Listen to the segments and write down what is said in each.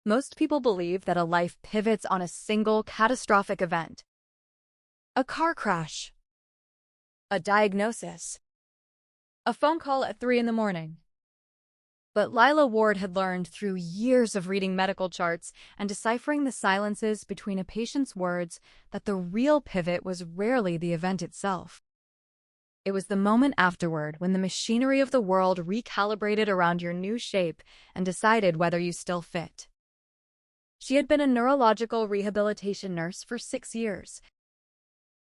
Most people believe that a life pivots on a single catastrophic event. A car crash. A diagnosis. A phone call at 3 in the morning. But Lila Ward had learned through years of reading medical charts and deciphering the silences between a patient's words that the real pivot was rarely the event itself. It was the moment afterward when the machinery of the world recalibrated around your new shape and decided whether you still fit. She had been a neurological rehabilitation nurse for 6 years.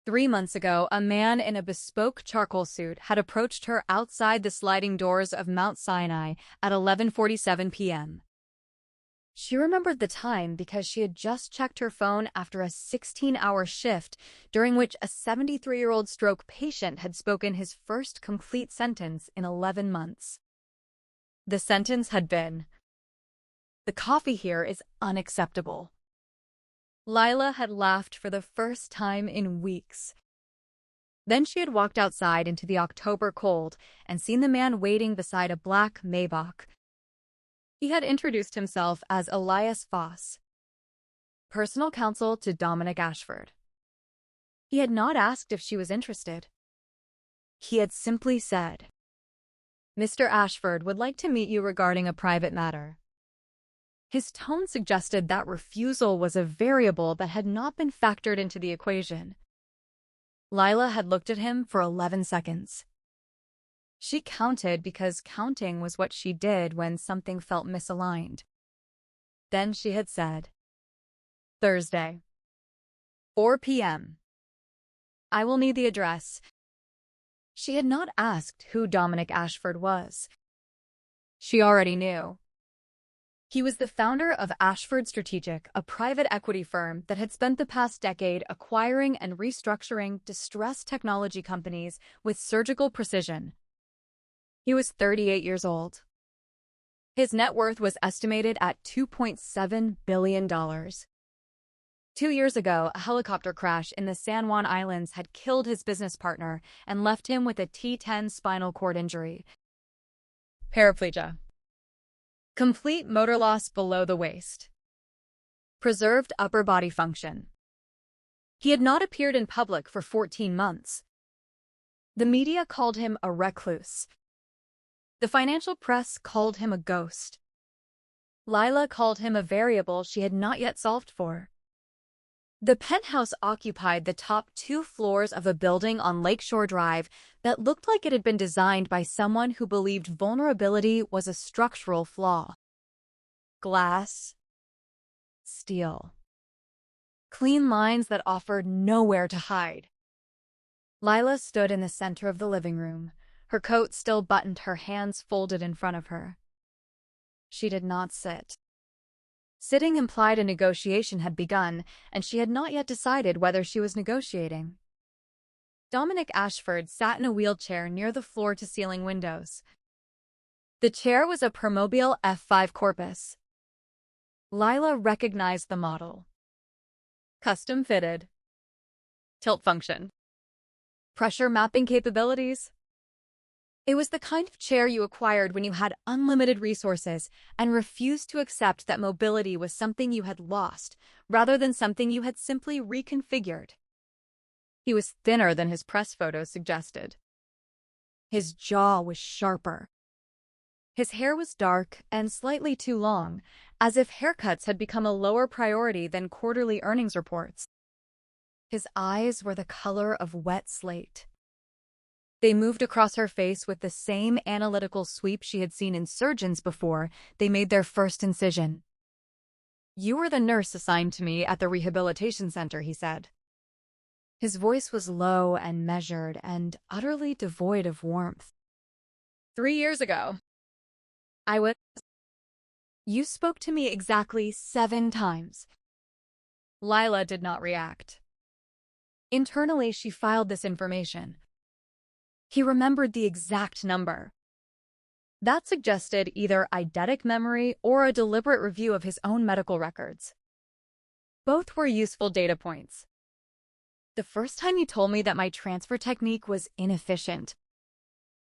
3 months ago, a man in a bespoke charcoal suit had approached her outside the sliding doors of Mount Sinai at 11:47 p.m. She remembered the time because she had just checked her phone after a 16-hour shift during which a 73-year-old stroke patient had spoken his first complete sentence in 11 months. The sentence had been, "The coffee here is unacceptable." Lila had laughed for the first time in weeks. Then she had walked outside into the October cold and seen the man waiting beside a black Maybach. He had introduced himself as Elias Foss, personal counsel to Dominic Ashford. He had not asked if she was interested. He had simply said, "Mr. Ashford would like to meet you regarding a private matter." His tone suggested that refusal was a variable that had not been factored into the equation. Lila had looked at him for 11 seconds. She counted because counting was what she did when something felt misaligned. Then she had said, "Thursday, 4 p.m. I will need the address." She had not asked who Dominic Ashford was. She already knew. He was the founder of Ashford Strategic, a private equity firm that had spent the past decade acquiring and restructuring distressed technology companies with surgical precision. He was 38 years old. His net worth was estimated at $2.7 billion. 2 years ago, a helicopter crash in the San Juan Islands had killed his business partner and left him with a T10 spinal cord injury. Paraplegia. Complete motor loss below the waist. Preserved upper body function. He had not appeared in public for 14 months. The media called him a recluse. The financial press called him a ghost. Lila called him a variable she had not yet solved for. The penthouse occupied the top 2 floors of a building on Lakeshore Drive that looked like it had been designed by someone who believed vulnerability was a structural flaw. Glass. Steel. Clean lines that offered nowhere to hide. Lila stood in the center of the living room, her coat still buttoned, her hands folded in front of her. She did not sit. Sitting implied a negotiation had begun, and she had not yet decided whether she was negotiating. Dominic Ashford sat in a wheelchair near the floor-to-ceiling windows. The chair was a Permobile F5 Corpus. Lila recognized the model. Custom-fitted. Tilt function. Pressure mapping capabilities. It was the kind of chair you acquired when you had unlimited resources and refused to accept that mobility was something you had lost, rather than something you had simply reconfigured. He was thinner than his press photos suggested. His jaw was sharper. His hair was dark and slightly too long, as if haircuts had become a lower priority than quarterly earnings reports. His eyes were the color of wet slate. They moved across her face with the same analytical sweep she had seen in surgeons before they made their first incision. "You were the nurse assigned to me at the rehabilitation center," he said. His voice was low and measured and utterly devoid of warmth. 3 years ago, I was... You spoke to me exactly 7 times. Lila did not react. Internally, she filed this information. He remembered the exact number. That suggested either eidetic memory or a deliberate review of his own medical records. Both were useful data points. The first time you told me that my transfer technique was inefficient.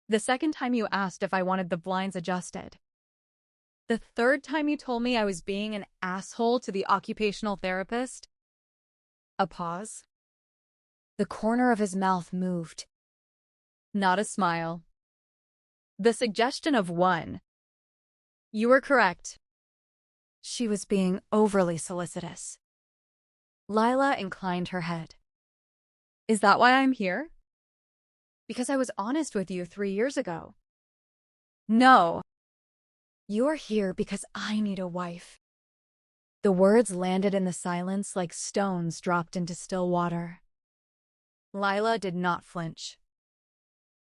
The second time you asked if I wanted the blinds adjusted. The third time you told me I was being an asshole to the occupational therapist. A pause. The corner of his mouth moved. Not a smile. The suggestion of one. You were correct. She was being overly solicitous. Lila inclined her head. Is that why I'm here? Because I was honest with you 3 years ago. No. You're here because I need a wife. The words landed in the silence like stones dropped into still water. Lila did not flinch.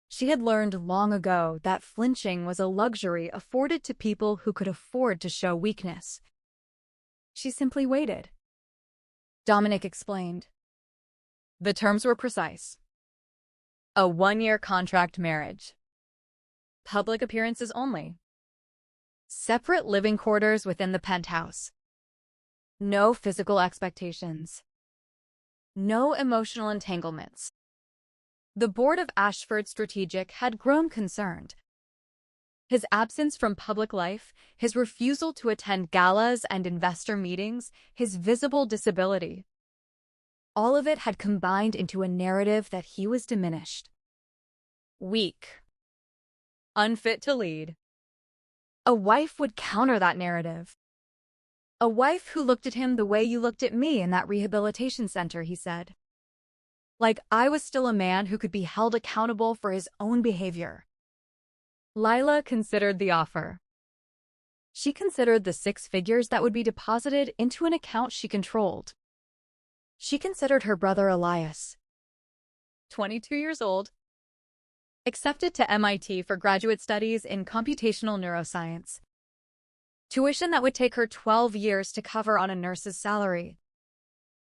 She had learned long ago that flinching was a luxury afforded to people who could afford to show weakness. She simply waited. Dominic explained. The terms were precise. A 1-year contract marriage. Public appearances only. Separate living quarters within the penthouse. No physical expectations. No emotional entanglements. The board of Ashford Strategic had grown concerned. His absence from public life, his refusal to attend galas and investor meetings, his visible disability. All of it had combined into a narrative that he was diminished. Weak. Unfit to lead. A wife would counter that narrative. A wife who looked at him the way you looked at me in that rehabilitation center, he said. Like I was still a man who could be held accountable for his own behavior. Lila considered the offer. She considered the 6 figures that would be deposited into an account she controlled. She considered her brother Elias, 22 years old, accepted to MIT for graduate studies in computational neuroscience. Tuition that would take her 12 years to cover on a nurse's salary.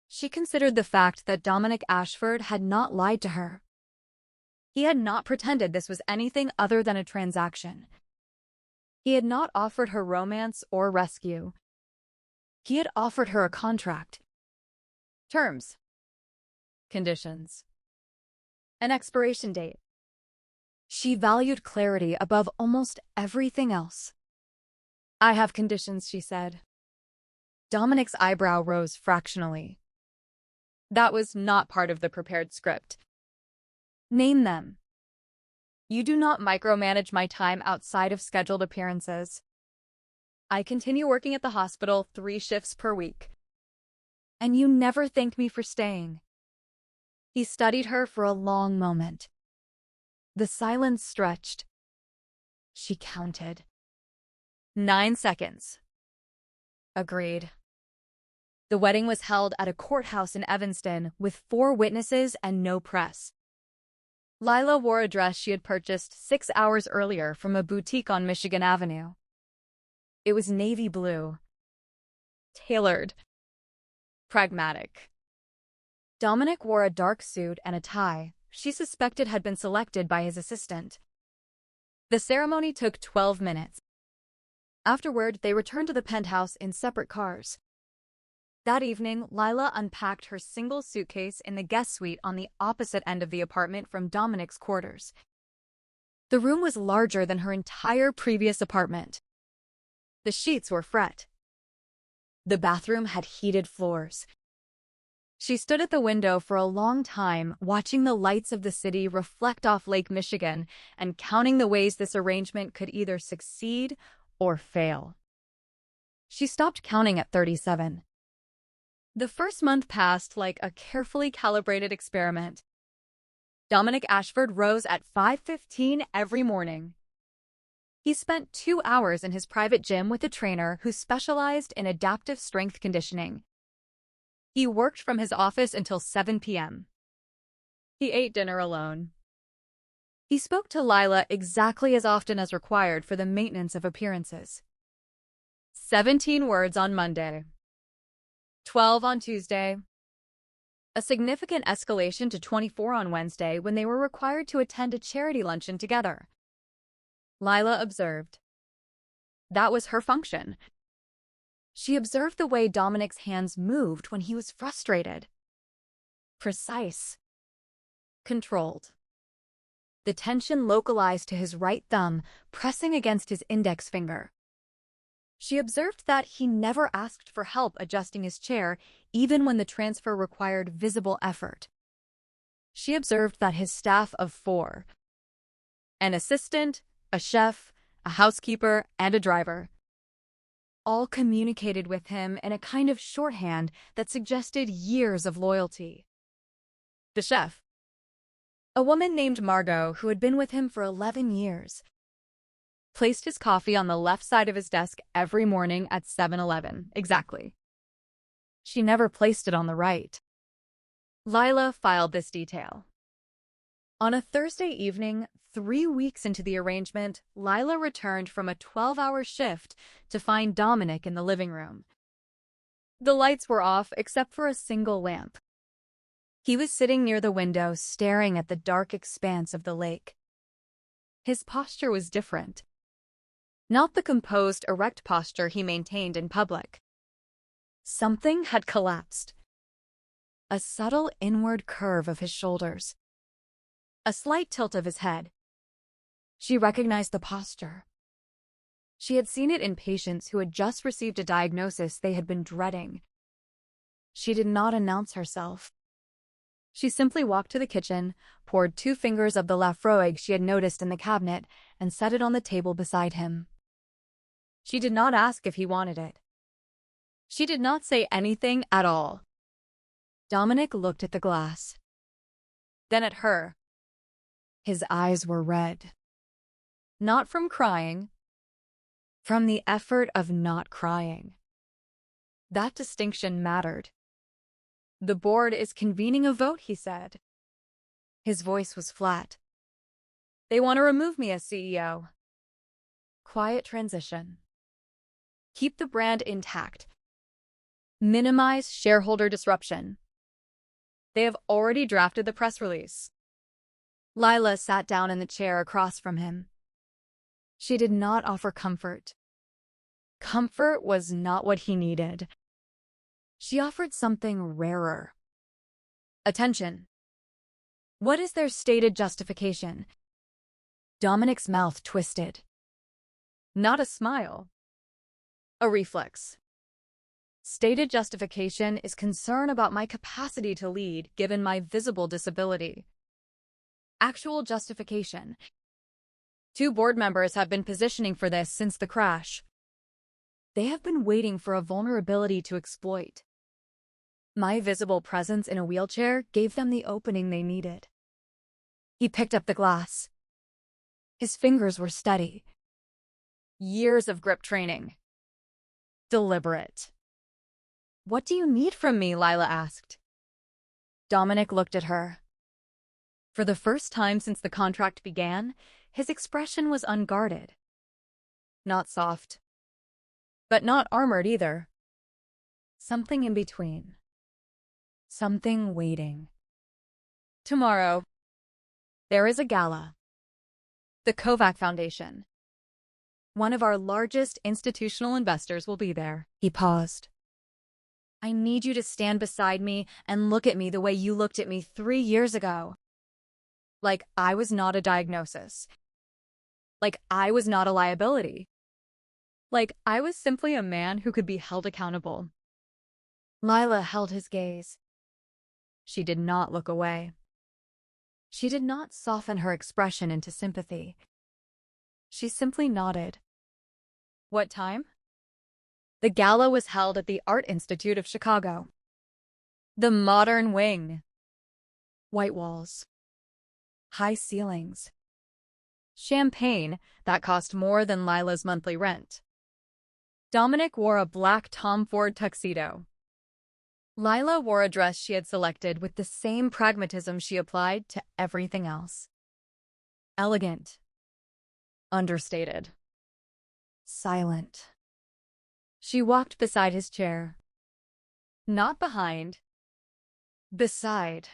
She considered the fact that Dominic Ashford had not lied to her. He had not pretended this was anything other than a transaction. He had not offered her romance or rescue. He had offered her a contract. Terms. Conditions. An expiration date. She valued clarity above almost everything else. I have conditions, she said. Dominic's eyebrow rose fractionally. That was not part of the prepared script. Name them. You do not micromanage my time outside of scheduled appearances. I continue working at the hospital 3 shifts per week. And you never thank me for staying. He studied her for a long moment. The silence stretched. She counted. 9 seconds. Agreed. The wedding was held at a courthouse in Evanston with 4 witnesses and no press. Lila wore a dress she had purchased 6 hours earlier from a boutique on Michigan Avenue. It was navy blue. Tailored. Pragmatic. Dominic wore a dark suit and a tie she suspected had been selected by his assistant. The ceremony took 12 minutes. Afterward, they returned to the penthouse in separate cars. That evening, Lila unpacked her single suitcase in the guest suite on the opposite end of the apartment from Dominic's quarters. The room was larger than her entire previous apartment. The sheets were fret. The bathroom had heated floors. She stood at the window for a long time, watching the lights of the city reflect off Lake Michigan and counting the ways this arrangement could either succeed or fail. She stopped counting at 37. The first month passed like a carefully calibrated experiment. Dominic Ashford rose at 5:15 every morning. He spent 2 hours in his private gym with a trainer who specialized in adaptive strength conditioning. He worked from his office until 7 p.m. He ate dinner alone. He spoke to Lila exactly as often as required for the maintenance of appearances. 17 words on Monday. 12 on Tuesday. A significant escalation to 24 on Wednesday when they were required to attend a charity luncheon together. Lila observed. That was her function. She observed the way Dominic's hands moved when he was frustrated. Precise. Controlled. The tension localized to his right thumb, pressing against his index finger. She observed that he never asked for help adjusting his chair, even when the transfer required visible effort. She observed that his staff of 4, an assistant, a chef, a housekeeper, and a driver, all communicated with him in a kind of shorthand that suggested years of loyalty. The chef, a woman named Margot who had been with him for 11 years, placed his coffee on the left side of his desk every morning at 7-Eleven, exactly. She never placed it on the right. Lila filed this detail. On a Thursday evening, 3 weeks into the arrangement, Lila returned from a 12-hour shift to find Dominic in the living room. The lights were off except for a single lamp. He was sitting near the window, staring at the dark expanse of the lake. His posture was different. Not the composed, erect posture he maintained in public. Something had collapsed. A subtle inward curve of his shoulders. A slight tilt of his head. She recognized the posture. She had seen it in patients who had just received a diagnosis they had been dreading. She did not announce herself. She simply walked to the kitchen, poured 2 fingers of the Lafroig she had noticed in the cabinet, and set it on the table beside him. She did not ask if he wanted it. She did not say anything at all. Dominic looked at the glass. Then at her. His eyes were red. Not from crying. From the effort of not crying. That distinction mattered. "The board is convening a vote," he said. His voice was flat. "They want to remove me as CEO. Quiet transition. Keep the brand intact. Minimize shareholder disruption. They have already drafted the press release." Lila sat down in the chair across from him. She did not offer comfort. Comfort was not what he needed. She offered something rarer. Attention. What is their stated justification? Dominic's mouth twisted. Not a smile. A reflex. Stated justification is concern about my capacity to lead given my visible disability. Actual justification. 2 board members have been positioning for this since the crash. They have been waiting for a vulnerability to exploit. My visible presence in a wheelchair gave them the opening they needed. He picked up the glass. His fingers were steady. Years of grip training. Deliberate. "What do you need from me?" Lila asked. Dominic looked at her. For the first time since the contract began, his expression was unguarded. Not soft. But not armored either. Something in between. Something waiting. Tomorrow, there is a gala. The Kovac Foundation. One of our largest institutional investors will be there. He paused. I need you to stand beside me and look at me the way you looked at me 3 years ago. Like I was not a diagnosis. Like I was not a liability. Like I was simply a man who could be held accountable. Lila held his gaze. She did not look away. She did not soften her expression into sympathy. She simply nodded. What time? The gala was held at the Art Institute of Chicago. The modern wing. White walls. High ceilings. Champagne that cost more than Lila's monthly rent. Dominic wore a black Tom Ford tuxedo. Lila wore a dress she had selected with the same pragmatism she applied to everything else. Elegant. Understated. Silent. She walked beside his chair. Not behind. Beside.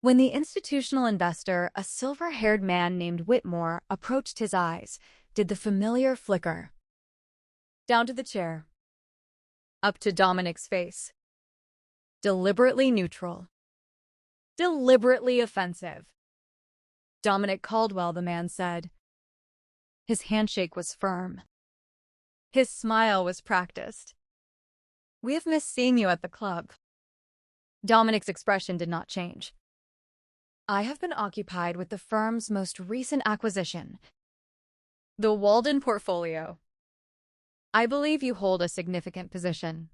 When the institutional investor, a silver-haired man named Whitmore, approached his eyes, did the familiar flicker. Down to the chair. Up to Dominic's face. Deliberately neutral. Deliberately offensive. Dominic Caldwell, the man said. His handshake was firm. His smile was practiced. "We have missed seeing you at the club." Dominic's expression did not change. "I have been occupied with the firm's most recent acquisition, the Walden portfolio. I believe you hold a significant position."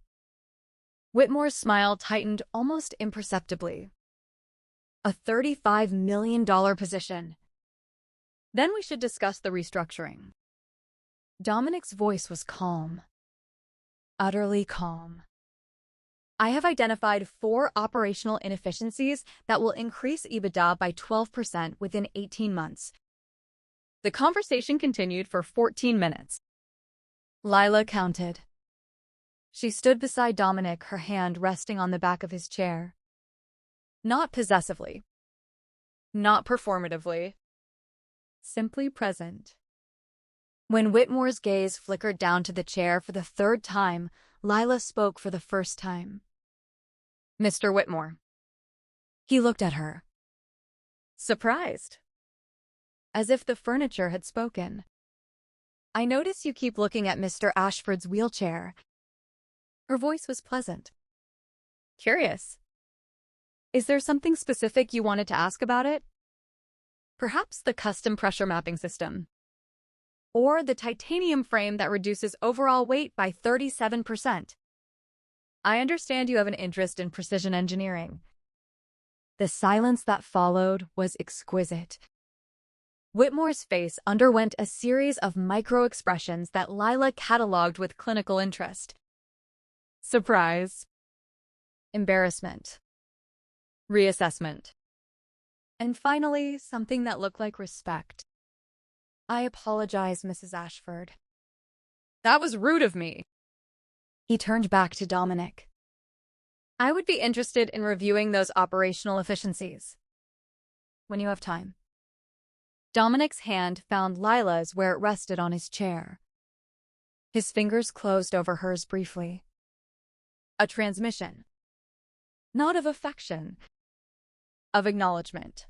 Whitmore's smile tightened almost imperceptibly. "A $35 million position. Then we should discuss the restructuring." Dominic's voice was calm. Utterly calm. "I have identified 4 operational inefficiencies that will increase EBITDA by 12% within 18 months. The conversation continued for 14 minutes. Lila counted. She stood beside Dominic, her hand resting on the back of his chair. Not possessively. Not performatively. Simply present. When Whitmore's gaze flickered down to the chair for the 3rd time, Lila spoke for the first time. "Mr. Whitmore." He looked at her. Surprised. As if the furniture had spoken. "I notice you keep looking at Mr. Ashford's wheelchair." Her voice was pleasant. "Curious. Is there something specific you wanted to ask about it? Perhaps the custom pressure mapping system. Or the titanium frame that reduces overall weight by 37%. I understand you have an interest in precision engineering." The silence that followed was exquisite. Whitmore's face underwent a series of micro-expressions that Lila catalogued with clinical interest. Surprise. Embarrassment. Reassessment. And finally, something that looked like respect. "I apologize, Mrs. Ashford." "That was rude of me." He turned back to Dominic. "I would be interested in reviewing those operational efficiencies. When you have time." Dominic's hand found Lila's where it rested on his chair. His fingers closed over hers briefly. A transmission. Not of affection. Of acknowledgement.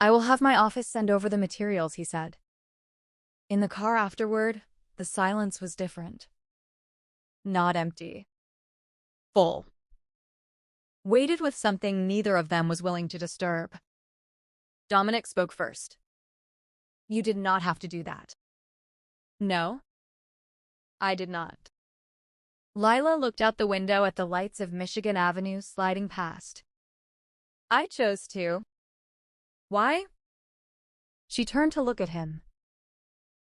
"I will have my office send over the materials," he said. In the car afterward, the silence was different. Not empty. Full. Weighted with something neither of them was willing to disturb. Dominic spoke first. "You did not have to do that." "No, I did not." Lila looked out the window at the lights of Michigan Avenue sliding past. "I chose to." "Why?" She turned to look at him.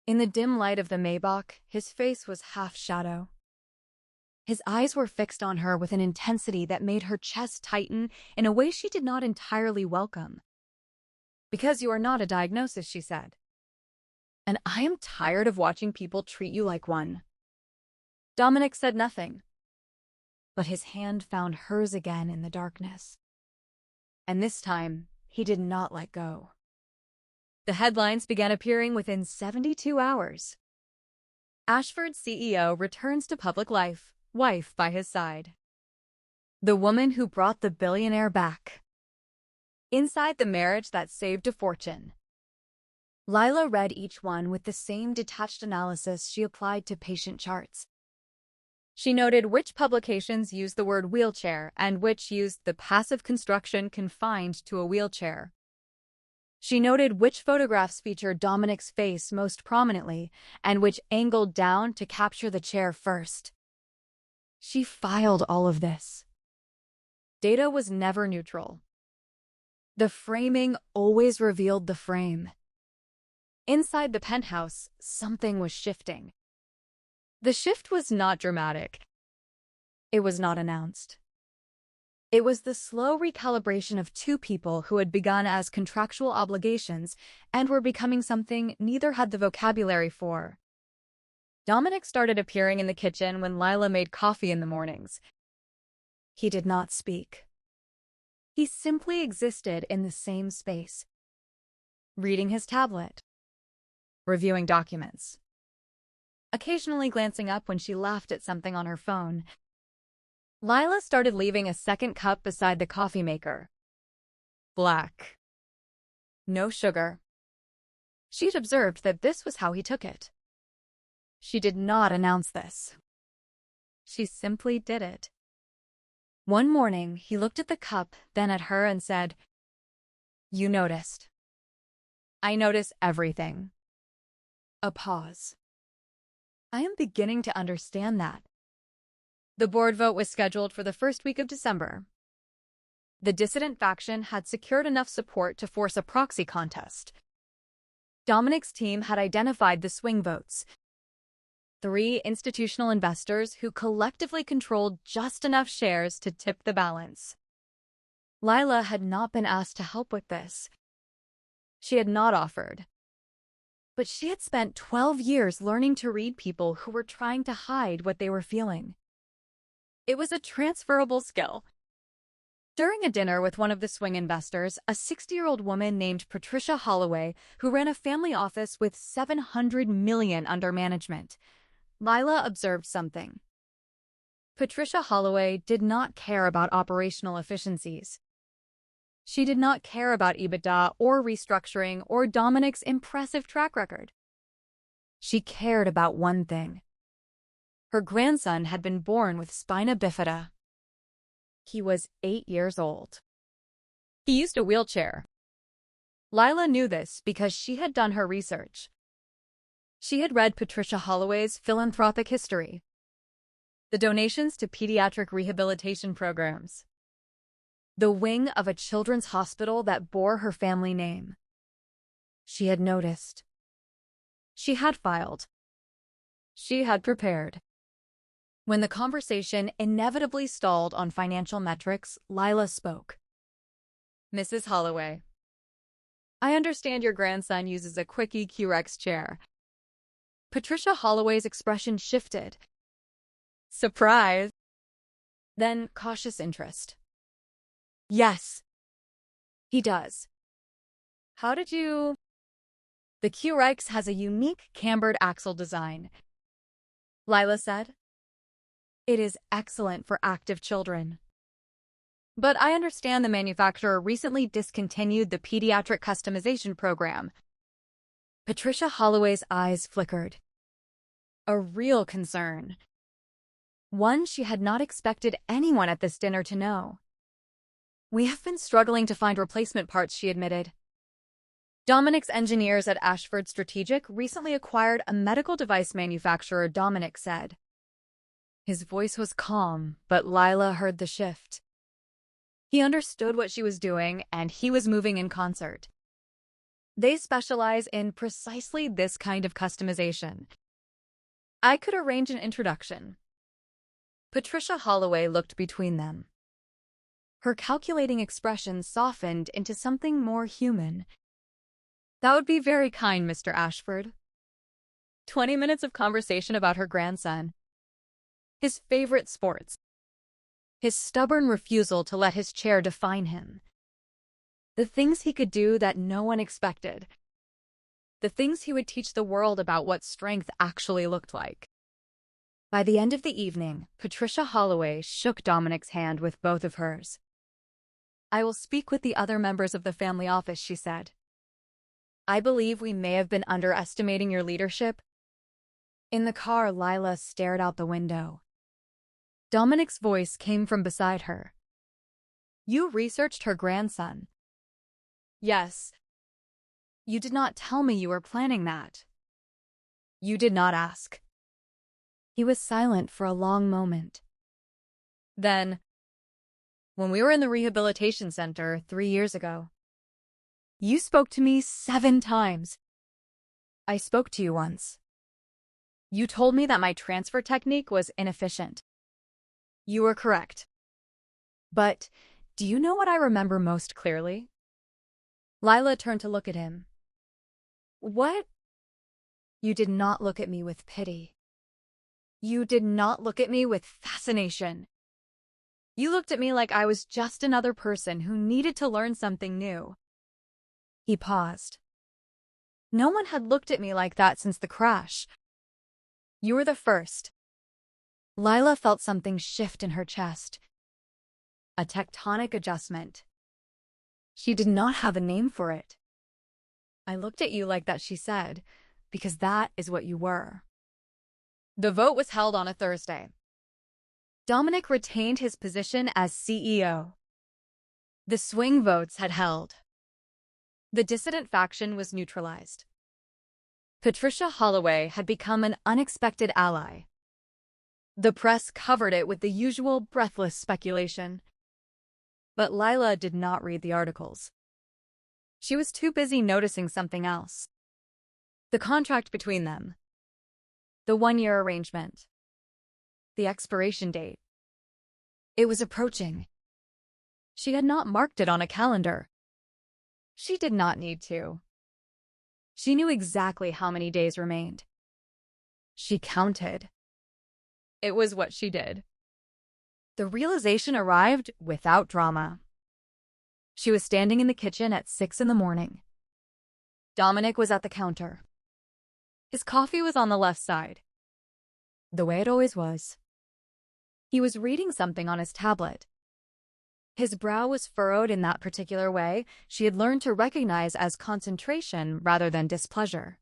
In the dim light of the Maybach, his face was half shadow. His eyes were fixed on her with an intensity that made her chest tighten in a way she did not entirely welcome. "Because you are not a diagnosis," she said. "And I am tired of watching people treat you like one." Dominic said nothing, but his hand found hers again in the darkness. And this time, he did not let go. The headlines began appearing within 72 hours. Ashford CEO returns to public life, wife by his side. The woman who brought the billionaire back. Inside the marriage that saved a fortune. Lila read each one with the same detached analysis she applied to patient charts. She noted which publications used the word wheelchair and which used the passive construction confined to a wheelchair. She noted which photographs featured Dominic's face most prominently and which angled down to capture the chair first. She filed all of this. Data was never neutral. The framing always revealed the frame. Inside the penthouse, something was shifting. The shift was not dramatic. It was not announced. It was the slow recalibration of 2 people who had begun as contractual obligations and were becoming something neither had the vocabulary for. Dominic started appearing in the kitchen when Lila made coffee in the mornings. He did not speak. He simply existed in the same space, reading his tablet, reviewing documents, occasionally glancing up when she laughed at something on her phone. Lila started leaving a second cup beside the coffee maker. Black. No sugar. She'd observed that this was how he took it. She did not announce this. She simply did it. One morning, he looked at the cup, then at her and said, "You noticed." "I notice everything." A pause. "I am beginning to understand that." The board vote was scheduled for the first week of December. The dissident faction had secured enough support to force a proxy contest. Dominic's team had identified the swing votes, 3 institutional investors who collectively controlled just enough shares to tip the balance. Lila had not been asked to help with this. She had not offered. But she had spent 12 years learning to read people who were trying to hide what they were feeling. It was a transferable skill. During a dinner with one of the swing investors, a 60-year-old woman named Patricia Holloway, who ran a family office with $700 million under management, Lila observed something. Patricia Holloway did not care about operational efficiencies. She did not care about EBITDA or restructuring or Dominic's impressive track record. She cared about one thing. Her grandson had been born with spina bifida. He was 8 years old. He used a wheelchair. Lila knew this because she had done her research. She had read Patricia Holloway's philanthropic history, the donations to pediatric rehabilitation programs, the wing of a children's hospital that bore her family name. She had noticed. She had filed. She had prepared. When the conversation inevitably stalled on financial metrics, Lila spoke. "Mrs. Holloway, I understand your grandson uses a quickie Q-Rex chair." Patricia Holloway's expression shifted. Surprise. Then cautious interest. "Yes, he does." "How did you—" "The Q-Rex has a unique cambered axle design," Lila said. "It is excellent for active children. But I understand the manufacturer recently discontinued the pediatric customization program." Patricia Holloway's eyes flickered. A real concern. One she had not expected anyone at this dinner to know. "We have been struggling to find replacement parts," she admitted. "Dominic's engineers at Ashford Strategic recently acquired a medical device manufacturer," Dominic said. His voice was calm, but Lila heard the shift. He understood what she was doing, and he was moving in concert. "They specialize in precisely this kind of customization. I could arrange an introduction." Patricia Holloway looked between them. Her calculating expression softened into something more human. "That would be very kind, Mr. Ashford." 20 minutes of conversation about her grandson, his favorite sports, his stubborn refusal to let his chair define him, the things he could do that no one expected, the things he would teach the world about what strength actually looked like. By the end of the evening, Patricia Holloway shook Dominic's hand with both of hers. "I will speak with the other members of the family office," she said. "I believe we may have been underestimating your leadership." In the car, Lila stared out the window. Dominic's voice came from beside her. "You researched her grandson." "Yes." "You did not tell me you were planning that." "You did not ask." He was silent for a long moment. Then, "When we were in the rehabilitation center 3 years ago, you spoke to me 7 times. I spoke to you once. You told me that my transfer technique was inefficient. You were correct. But do you know what I remember most clearly?" Lila turned to look at him. "What?" "You did not look at me with pity. You did not look at me with fascination. You looked at me like I was just another person who needed to learn something new." He paused. "No one had looked at me like that since the crash. You were the first." Lila felt something shift in her chest. A tectonic adjustment. She did not have a name for it. "I looked at you like that," she said, "because that is what you were." The vote was held on a Thursday. Dominic retained his position as CEO. The swing votes had held. The dissident faction was neutralized. Patricia Holloway had become an unexpected ally. The press covered it with the usual breathless speculation. But Lila did not read the articles. She was too busy noticing something else. The contract between them. The one-year arrangement. The expiration date. It was approaching. She had not marked it on a calendar. She did not need to. She knew exactly how many days remained. She counted. It was what she did. The realization arrived without drama. She was standing in the kitchen at 6 in the morning. Dominic was at the counter. His coffee was on the left side, the way it always was. He was reading something on his tablet. His brow was furrowed in that particular way she had learned to recognize as concentration rather than displeasure.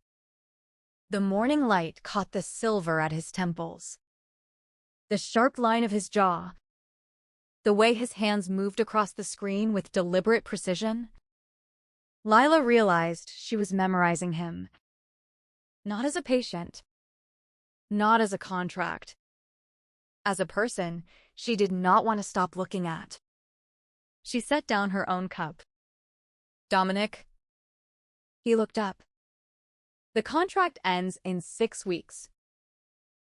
The morning light caught the silver at his temples, the sharp line of his jaw, the way his hands moved across the screen with deliberate precision. Lila realized she was memorizing him. Not as a patient, not as a contract. As a person, she did not want to stop looking at. She set down her own cup. Dominic. He looked up. The contract ends in 6 weeks.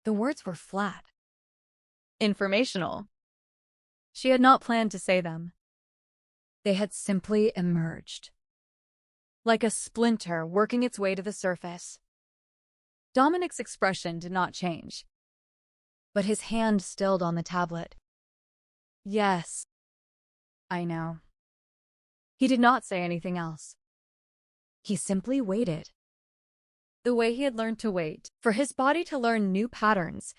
The words were flat. Informational. She had not planned to say them. They had simply emerged. Like a splinter working its way to the surface. Dominic's expression did not change, but his hand stilled on the tablet. Yes, I know. He did not say anything else. He simply waited. The way he had learned to wait, for his body to learn new patterns,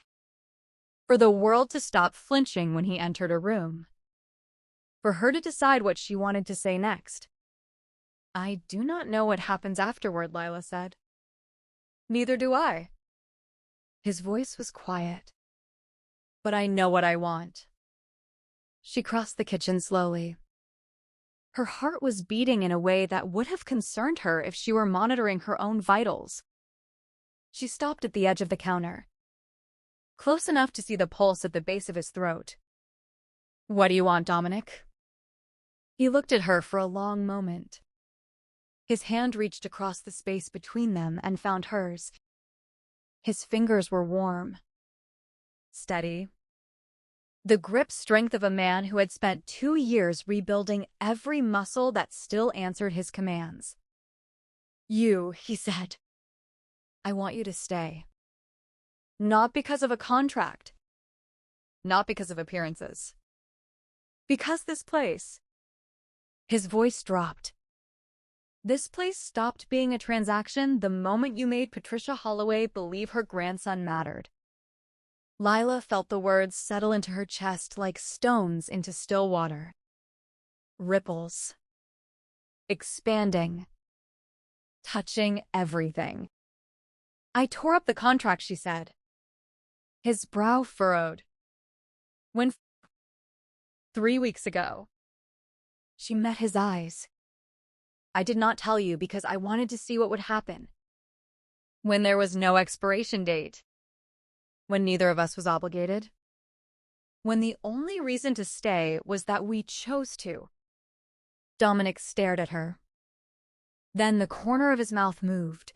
for the world to stop flinching when he entered a room, for her to decide what she wanted to say next. I do not know what happens afterward, Lila said. Neither do I. His voice was quiet. But I know what I want. She crossed the kitchen slowly. Her heart was beating in a way that would have concerned her if she were monitoring her own vitals. She stopped at the edge of the counter, close enough to see the pulse at the base of his throat. What do you want, Dominic? He looked at her for a long moment. His hand reached across the space between them and found hers. His fingers were warm, steady. The grip strength of a man who had spent 2 years rebuilding every muscle that still answered his commands. You, he said. I want you to stay. Not because of a contract. Not because of appearances. Because this place. His voice dropped. This place stopped being a transaction the moment you made Patricia Holloway believe her grandson mattered. Lila felt the words settle into her chest like stones into still water. Ripples. Expanding. Touching everything. I tore up the contract, she said. His brow furrowed. When 3 weeks ago. She met his eyes. I did not tell you because I wanted to see what would happen. When there was no expiration date. When neither of us was obligated. When the only reason to stay was that we chose to. Dominic stared at her. Then the corner of his mouth moved.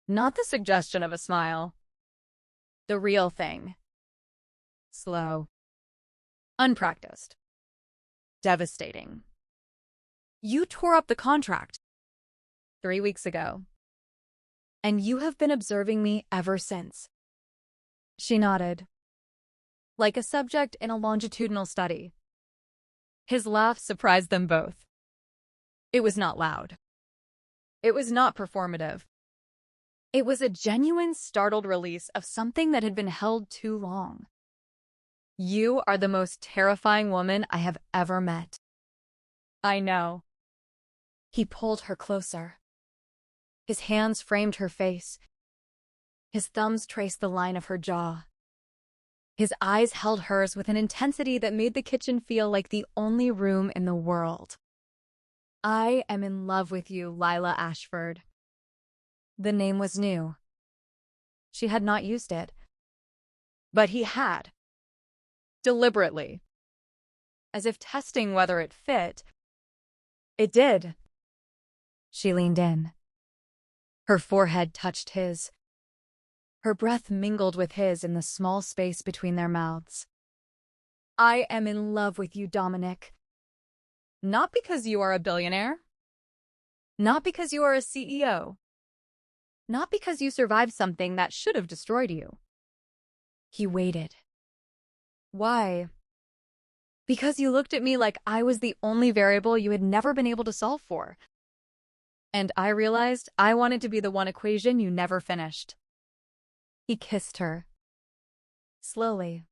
Not the suggestion of a smile. The real thing. Slow. Unpracticed. Devastating. You tore up the contract 3 weeks ago. And you have been observing me ever since. She nodded. Like a subject in a longitudinal study. His laugh surprised them both. It was not loud. It was not performative. It was a genuine, startled release of something that had been held too long. You are the most terrifying woman I have ever met. I know. He pulled her closer. His hands framed her face. His thumbs traced the line of her jaw. His eyes held hers with an intensity that made the kitchen feel like the only room in the world. I am in love with you, Lila Ashford. The name was new. She had not used it. But he had. Deliberately. As if testing whether it fit. It did. She leaned in. Her forehead touched his. Her breath mingled with his in the small space between their mouths. I am in love with you, Dominic. Not because you are a billionaire. Not because you are a CEO. Not because you survived something that should have destroyed you. He waited. Why? Because you looked at me like I was the only variable you had never been able to solve for. And I realized I wanted to be the one equation you never finished. He kissed her. Slowly.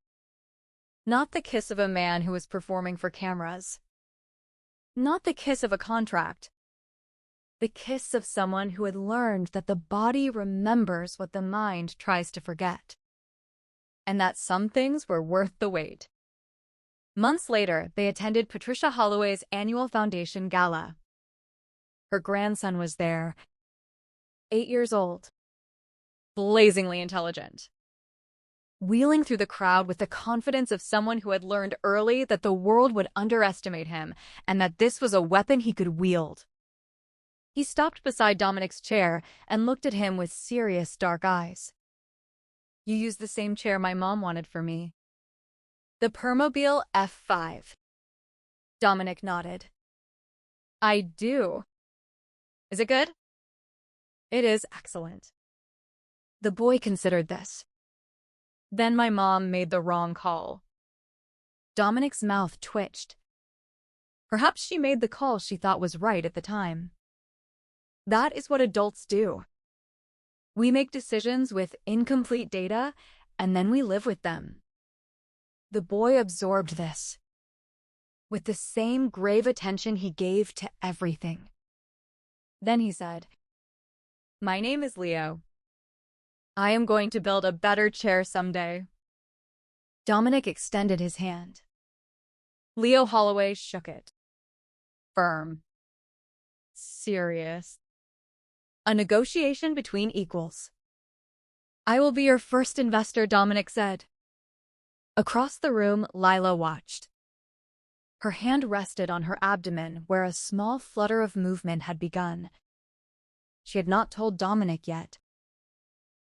Not the kiss of a man who was performing for cameras. Not the kiss of a contract. The kiss of someone who had learned that the body remembers what the mind tries to forget. And that some things were worth the wait. Months later, they attended Patricia Holloway's annual foundation gala. Her grandson was there, 8 years old, blazingly intelligent, wheeling through the crowd with the confidence of someone who had learned early that the world would underestimate him and that this was a weapon he could wield. He stopped beside Dominic's chair and looked at him with serious, dark eyes. You used the same chair my mom wanted for me. The Permobile F5. Dominic nodded. I do. Is it good? It is excellent. The boy considered this. Then my mom made the wrong call. Dominic's mouth twitched. Perhaps she made the call she thought was right at the time. That is what adults do. We make decisions with incomplete data, and then we live with them. The boy absorbed this, with the same grave attention he gave to everything. Then he said, My name is Leo. I am going to build a better chair someday. Dominic extended his hand. Leo Holloway shook it. Firm. Serious. A negotiation between equals. I will be your first investor, Dominic said. Across the room, Lila watched. Her hand rested on her abdomen where a small flutter of movement had begun. She had not told Dominic yet.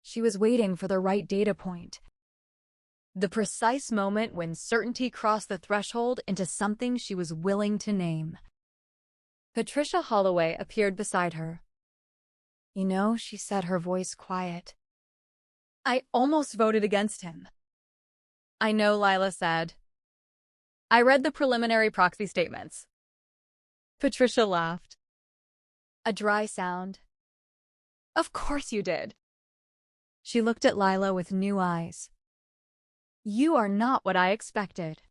She was waiting for the right data point. The precise moment when certainty crossed the threshold into something she was willing to name. Patricia Holloway appeared beside her. You know, she said, her voice quiet. I almost voted against him. I know, Lila said. I read the preliminary proxy statements. Patricia laughed. A dry sound. Of course you did. She looked at Lila with new eyes. You are not what I expected.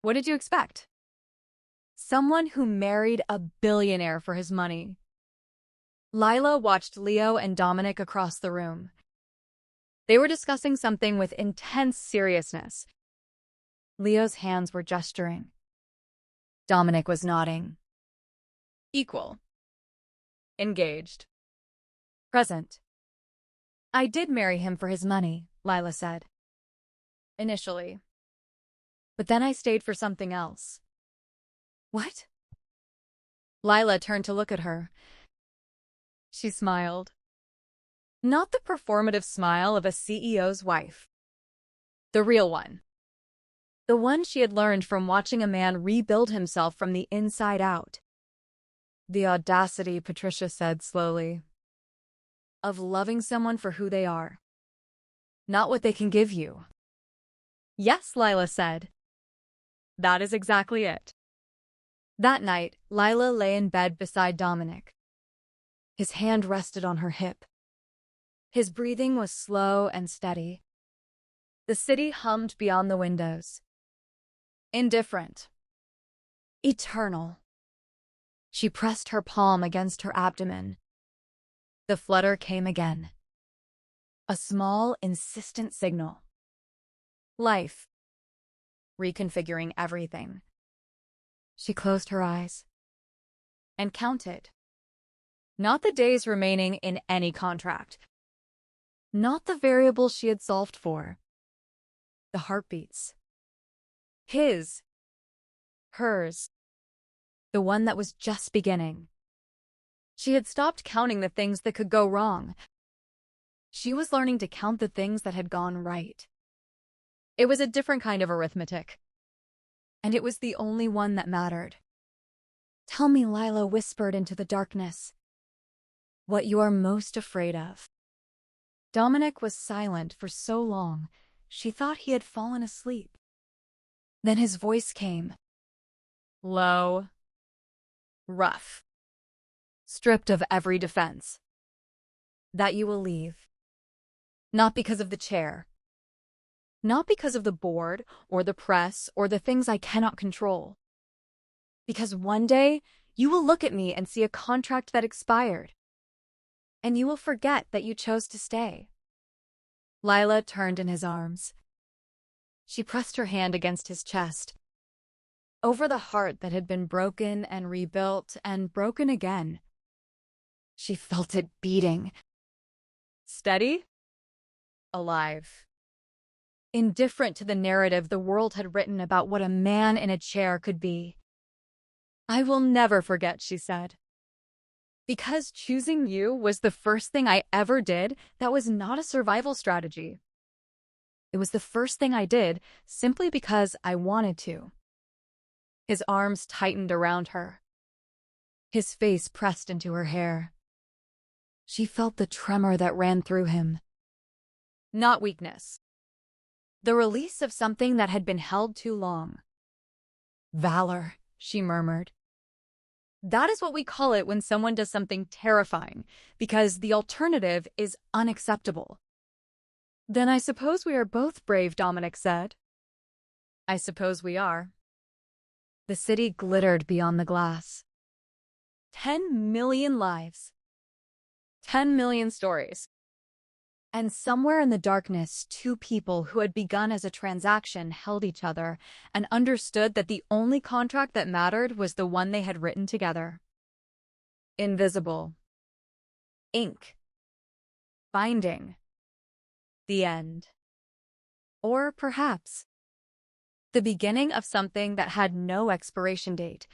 What did you expect? Someone who married a billionaire for his money. Lila watched Leo and Dominic across the room. They were discussing something with intense seriousness. Leo's hands were gesturing. Dominic was nodding. Equal. Engaged. Present. I did marry him for his money, Lila said. Initially. But then I stayed for something else. What? Lila turned to look at her. She smiled. Not the performative smile of a CEO's wife. The real one. The one she had learned from watching a man rebuild himself from the inside out. The audacity, Patricia said slowly, of loving someone for who they are, not what they can give you. Yes, Lila said. That is exactly it. That night, Lila lay in bed beside Dominic. His hand rested on her hip. His breathing was slow and steady. The city hummed beyond the windows. Indifferent. Eternal. She pressed her palm against her abdomen. The flutter came again. A small, insistent signal. Life. Reconfiguring everything. She closed her eyes and counted. Not the days remaining in any contract. Not the variables she had solved for. The heartbeats. His. Hers. The one that was just beginning. She had stopped counting the things that could go wrong. She was learning to count the things that had gone right. It was a different kind of arithmetic. And it was the only one that mattered. "Tell me," Lila whispered into the darkness, "what you are most afraid of." Dominic was silent for so long, she thought he had fallen asleep. Then his voice came. Low. Rough. Stripped of every defense. "That you will leave. Not because of the chair. Not because of the board, or the press, or the things I cannot control. Because one day, you will look at me and see a contract that expired. And you will forget that you chose to stay." Lila turned in his arms. She pressed her hand against his chest, over the heart that had been broken and rebuilt and broken again. She felt it beating. Steady? Alive. Indifferent to the narrative the world had written about what a man in a chair could be. "I will never forget," she said. "Because choosing you was the first thing I ever did that was not a survival strategy. It was the first thing I did simply because I wanted to." His arms tightened around her. His face pressed into her hair. She felt the tremor that ran through him. Not weakness. The release of something that had been held too long. "Valor," she murmured. "That is what we call it when someone does something terrifying, because the alternative is unacceptable." "Then I suppose we are both brave," Dominic said. "I suppose we are." The city glittered beyond the glass. 10 million lives. 10 million stories. And somewhere in the darkness, two people who had begun as a transaction held each other and understood that the only contract that mattered was the one they had written together. Invisible. Ink. Binding. The end. Or perhaps the beginning of something that had no expiration date,